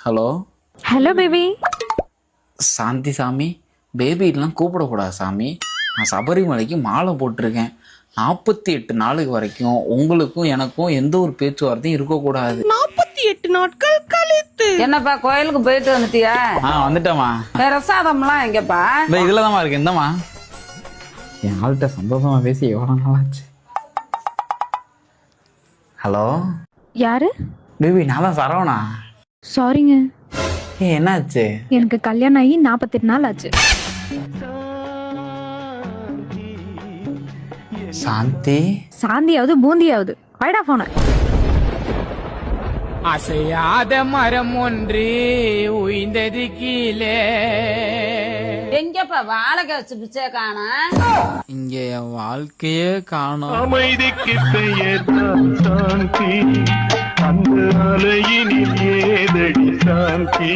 Hello hello baby. சாந்தி சாமி, பேபிலாம் கூப்பிடக்கூடாது சாமி. நான் சபரிமலைக்கு மாலை போட்டிருக்கேன். 48 நாளுக்கு வரைக்கும் உங்களுக்கும் எனக்கும் எந்த ஒரு பேச்சுவார்த்தையும் இருக்கக்கூடாது. 48 நாட்கள் கழித்து. என்னப்பா கோயிலுக்கு போயிட்டு வந்துட்டியா? வந்துட்டேம்மா. பிரசாதம்லாம் எங்கப்பா? இந்த இதுலதாம்மா இருக்கு. இந்தம்மா. என் ஆள்கிட்ட சந்தோஷமா பேசி எவ்வளோ நாளாச்சு. ஹலோ யாரு? பேபி, நான் தான் சரவணா. சாரிங்க, என்னாச்சு? எனக்கு கல்யாணம் ஆகி 48 நாள் ஆச்சு. சாந்தி, சாந்தியாவது பூந்தியாவது வைடா போன. அசையாத மரம் ஒன்று உயிர்ந்தது கீழே. எங்கப்பா வாழைக்காய் வச்சு பிச்சை காணா? இங்க என் வாழ்க்கையே காணோம். அமைதிக்கு பெயர் தான் சாந்தி, அந்த அலையினில் ஏதடி சாந்தி.